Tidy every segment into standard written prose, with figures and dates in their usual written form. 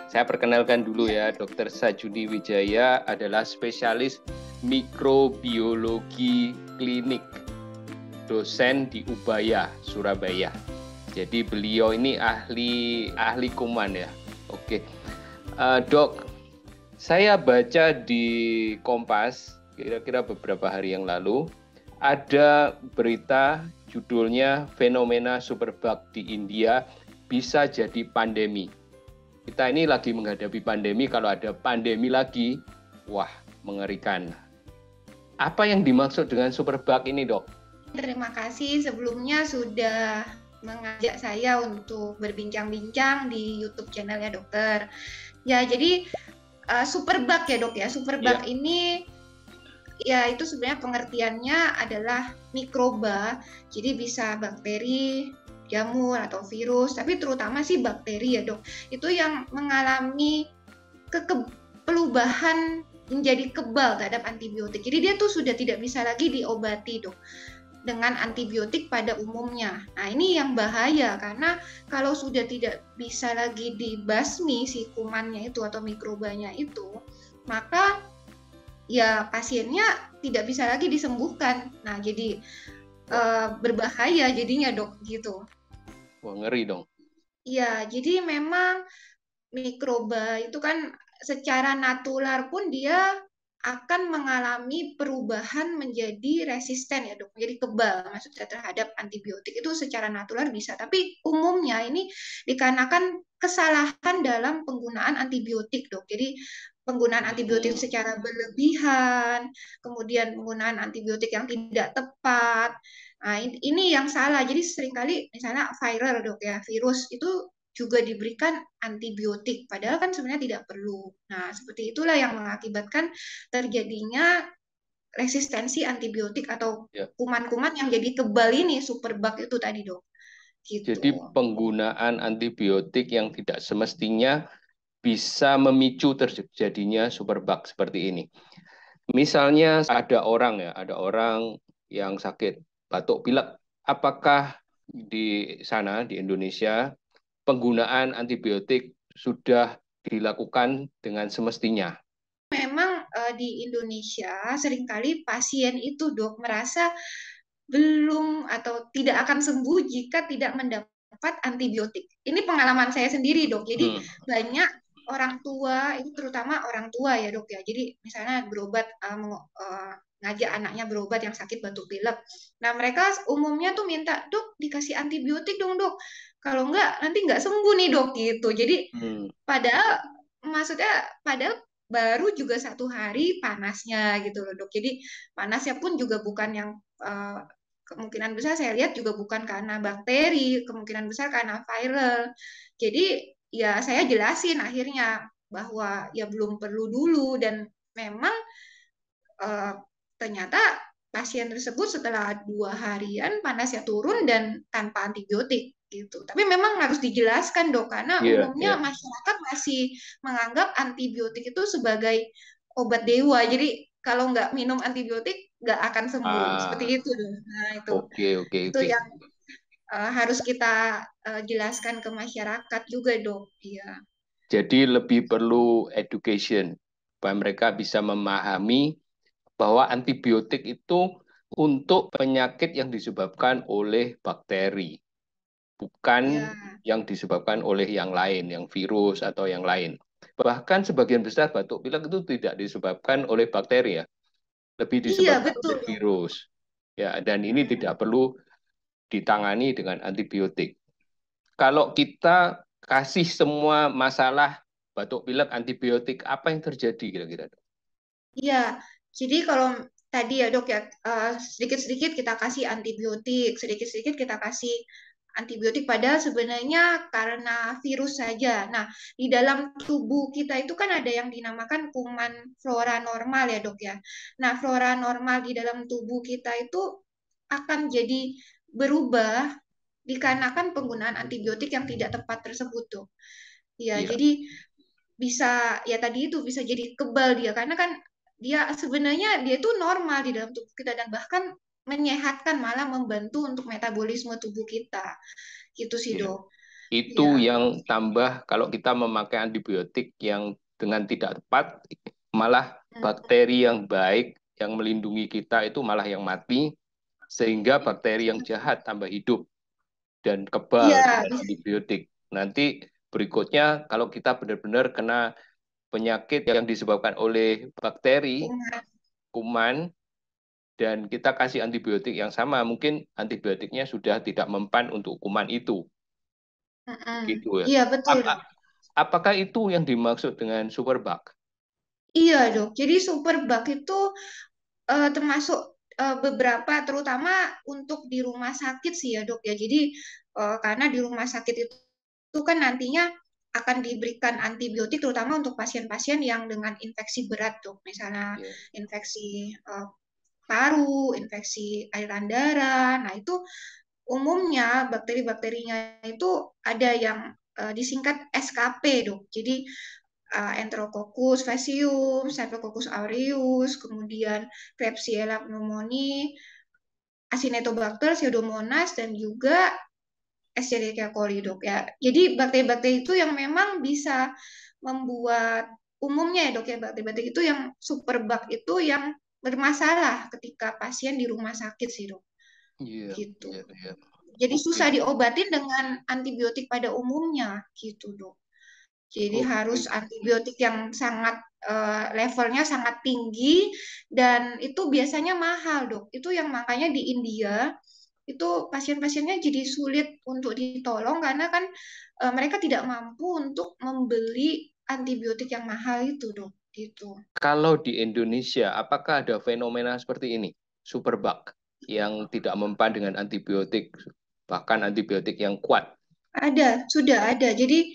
Saya perkenalkan dulu ya, Dr. Sajudi Wijaya adalah spesialis mikrobiologi klinik, dosen di Ubaya, Surabaya. Jadi beliau ini ahli kuman ya. Oke, Dok, saya baca di Kompas kira-kira beberapa hari yang lalu ada berita judulnya fenomena superbug di India bisa jadi pandemi. Kita ini lagi menghadapi pandemi, kalau ada pandemi lagi, wah mengerikan. Apa yang dimaksud dengan superbug ini, Dok? Terima kasih sebelumnya sudah mengajak saya untuk berbincang-bincang di YouTube channelnya dokter. Ya, jadi superbug ya dok ya. Superbug ini ya itu sebenarnya pengertiannya adalah mikroba. Jadi bisa bakteri, jamur atau virus, tapi terutama sih bakteri ya dok. Itu yang mengalami perubahan menjadi kebal terhadap antibiotik. Jadi dia tuh sudah tidak bisa lagi diobati dok dengan antibiotik pada umumnya. Nah ini yang bahaya karena kalau sudah tidak bisa lagi dibasmi si kumannya itu atau mikrobanya itu, maka ya pasiennya tidak bisa lagi disembuhkan. Nah jadi berbahaya jadinya dok gitu. Wah ngeri dong. Iya, jadi memang mikroba itu kan secara natural pun dia akan mengalami perubahan menjadi resisten ya dok, jadi kebal maksudnya terhadap antibiotik itu secara natural bisa, tapi umumnya ini dikarenakan kesalahan dalam penggunaan antibiotik dok. Jadi penggunaan antibiotik secara berlebihan, kemudian penggunaan antibiotik yang tidak tepat. Nah, ini yang salah. Jadi seringkali misalnya viral dok ya, virus itu juga diberikan antibiotik, padahal kan sebenarnya tidak perlu. Nah, seperti itulah yang mengakibatkan terjadinya resistensi antibiotik atau kuman-kuman yang jadi kebal ini, superbug itu tadi dok. Gitu. Jadi penggunaan antibiotik yang tidak semestinya bisa memicu terjadinya superbug seperti ini. Misalnya ada orang yang sakit batuk pilek. Apakah di sana di Indonesia penggunaan antibiotik sudah dilakukan dengan semestinya? Memang di Indonesia seringkali pasien itu dok merasa belum atau tidak akan sembuh jika tidak mendapat antibiotik. Ini pengalaman saya sendiri dok. Jadi banyak orang tua, itu terutama orang tua ya dok ya. Jadi misalnya berobat, ngajak anaknya berobat yang sakit batuk pilek. Nah mereka umumnya tuh minta, dok dikasih antibiotik dong dok. Kalau enggak nanti enggak sembuh nih dok gitu. Jadi padahal baru juga 1 hari panasnya gitu loh dok. Jadi panasnya pun juga bukan yang kemungkinan besar saya lihat juga bukan karena bakteri, kemungkinan besar karena viral. Jadi ya saya jelasin akhirnya bahwa ya belum perlu dulu, dan memang ternyata pasien tersebut setelah 2 harian panasnya turun dan tanpa antibiotik gitu. Tapi memang harus dijelaskan dok, karena umumnya masyarakat masih menganggap antibiotik itu sebagai obat dewa. Jadi kalau nggak minum antibiotik nggak akan sembuh. Seperti itu. Nah itu, itu yang harus kita jelaskan ke masyarakat juga dok. Iya. Jadi lebih perlu education supaya mereka bisa memahami bahwa antibiotik itu untuk penyakit yang disebabkan oleh bakteri, bukan yang disebabkan oleh yang lain, yang virus atau yang lain. Bahkan sebagian besar batuk pilek itu tidak disebabkan oleh bakteri ya, lebih disebabkan oleh virus. Ya, dan ini tidak perlu ditangani dengan antibiotik. Kalau kita kasih semua masalah batuk pilek antibiotik, apa yang terjadi kira-kira? Iya, jadi kalau tadi ya dok ya, sedikit-sedikit kita kasih antibiotik, sedikit-sedikit kita kasih antibiotik, padahal sebenarnya karena virus saja. Nah, di dalam tubuh kita itu kan ada yang dinamakan kuman flora normal ya dok ya. Nah, flora normal di dalam tubuh kita itu akan jadi berubah dikarenakan penggunaan antibiotik yang tidak tepat tersebut dok. Ya, jadi bisa ya tadi itu bisa jadi kebal dia, karena kan dia sebenarnya dia itu normal di dalam tubuh kita dan bahkan menyehatkan, malah membantu untuk metabolisme tubuh kita gitu sih dok. Itu Ya, yang tambah kalau kita memakai antibiotik yang dengan tidak tepat, malah bakteri yang baik yang melindungi kita itu malah yang mati, sehingga bakteri yang jahat tambah hidup dan kebal iya, dengan antibiotik. Nanti berikutnya kalau kita benar-benar kena penyakit yang disebabkan oleh bakteri, kuman. kuman, dan kita kasih antibiotik yang sama, mungkin antibiotiknya sudah tidak mempan untuk kuman itu, gitu ya. Iya, betul, Apa, Dok. apakah itu yang dimaksud dengan superbug? Iya, Dok. Jadi superbug itu termasuk beberapa, terutama untuk di rumah sakit sih ya, Dok ya. Jadi karena di rumah sakit itu kan nantinya akan diberikan antibiotik terutama untuk pasien-pasien yang dengan infeksi berat, Dok. Misalnya Ya. infeksi paru, infeksi aliran darah. Nah, itu umumnya bakteri-bakterinya itu ada yang disingkat SKP, Dok. Jadi Enterococcus faecium, Staphylococcus aureus, kemudian Klebsiella pneumoniae, Acinetobacter, Pseudomonas, dan juga Escherichia coli, Dok ya. Jadi bakteri-bakteri itu yang memang bisa membuat umumnya ya, Dok ya, bakteri-bakteri itu yang superbug itu yang bermasalah ketika pasien di rumah sakit sih, Dok. Iya, Gitu. iya, iya. Jadi Oke, susah diobatin dengan antibiotik pada umumnya gitu, Dok. Jadi harus oke. antibiotik yang sangat levelnya sangat tinggi dan itu biasanya mahal, Dok. Itu yang makanya di India itu pasien-pasiennya jadi sulit untuk ditolong karena kan mereka tidak mampu untuk membeli antibiotik yang mahal itu, Dok. Gitu. Kalau di Indonesia, apakah ada fenomena seperti ini, superbug, yang tidak mempan dengan antibiotik, bahkan antibiotik yang kuat? Sudah ada. Jadi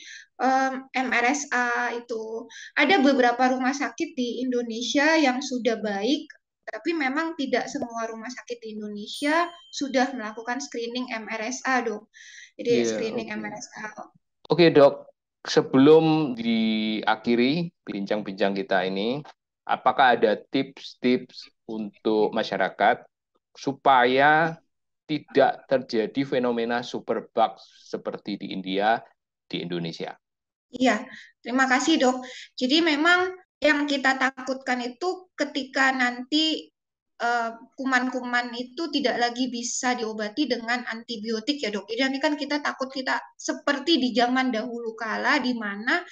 MRSA itu ada beberapa rumah sakit di Indonesia yang sudah baik, tapi memang tidak semua rumah sakit di Indonesia sudah melakukan screening MRSA, Dok. Jadi Iya, screening oke. MRSA. Oke, Dok. Sebelum diakhiri bincang-bincang kita ini, apakah ada tips-tips untuk masyarakat supaya tidak terjadi fenomena superbug seperti di India, di Indonesia? Iya, terima kasih, Dok. Jadi memang yang kita takutkan itu ketika nanti kuman-kuman itu tidak lagi bisa diobati dengan antibiotik ya, Dok. Jadi nanti kan kita takut kita seperti di zaman dahulu kala di mana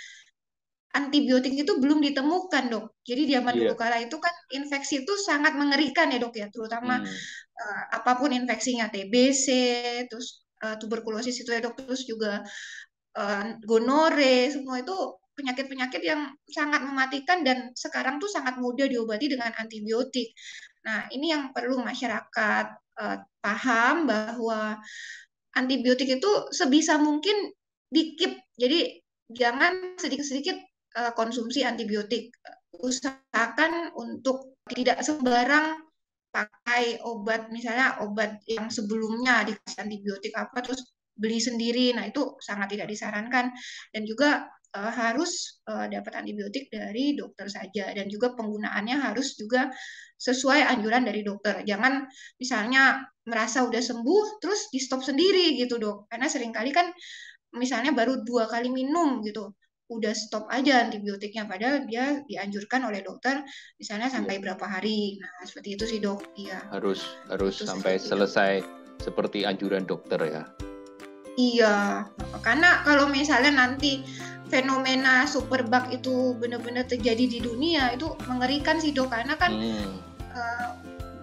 antibiotik itu belum ditemukan, Dok. Jadi di zaman dulu Iya. kala itu kan infeksi itu sangat mengerikan ya, Dok ya, terutama Hmm, apapun infeksinya TBC, terus tuberkulosis itu ya, Dok, terus juga gonore, semua itu penyakit-penyakit yang sangat mematikan dan sekarang tuh sangat mudah diobati dengan antibiotik. Nah, ini yang perlu masyarakat paham bahwa antibiotik itu sebisa mungkin dikit. Jadi jangan sedikit-sedikit konsumsi antibiotik. Usahakan untuk tidak sembarang pakai obat, misalnya obat yang sebelumnya dikasih antibiotik apa terus beli sendiri. Nah, itu sangat tidak disarankan dan juga harus dapat antibiotik dari dokter saja dan juga penggunaannya harus juga sesuai anjuran dari dokter. Jangan misalnya merasa udah sembuh terus di stop sendiri gitu, Dok. Karena seringkali kan misalnya baru 2 kali minum gitu udah stop aja antibiotiknya padahal dia dianjurkan oleh dokter misalnya iya. sampai berapa hari. Nah, seperti itu sih, Dok. Iya, Harus itu sampai saja, Dok. selesai seperti anjuran dokter ya. Iya, karena kalau misalnya nanti fenomena superbug itu benar-benar terjadi di dunia itu mengerikan sih, Dok, karena kan Hmm, eh,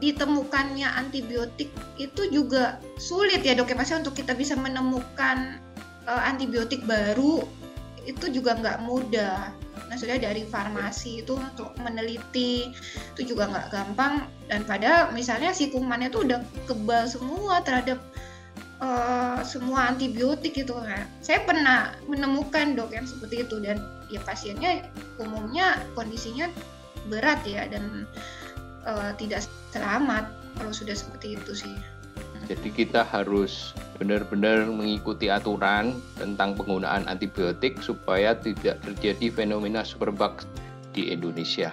ditemukannya antibiotik itu juga sulit ya, Dok ya, pasti untuk kita bisa menemukan antibiotik baru itu juga nggak mudah. Nah, sudah dari farmasi itu untuk meneliti itu juga nggak gampang dan padahal misalnya si kumannya tuh udah kebal semua terhadap semua antibiotik gitu. Nah, saya pernah menemukan, Dok, yang seperti itu dan ya pasiennya umumnya kondisinya berat ya dan tidak selamat kalau sudah seperti itu sih. jadi kita harus benar-benar mengikuti aturan tentang penggunaan antibiotik supaya tidak terjadi fenomena superbug di Indonesia.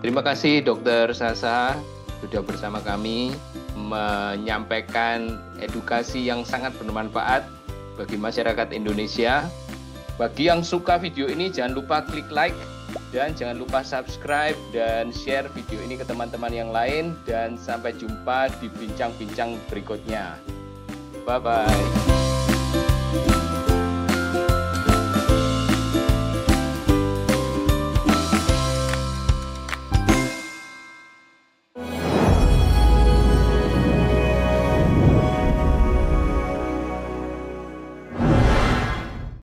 Terima kasih Dokter Sasa sudah bersama kami menyampaikan edukasi yang sangat bermanfaat bagi masyarakat Indonesia. Bagi yang suka video ini, jangan lupa klik like dan jangan lupa subscribe dan share video ini ke teman-teman yang lain, dan sampai jumpa di bincang-bincang berikutnya. Bye-bye.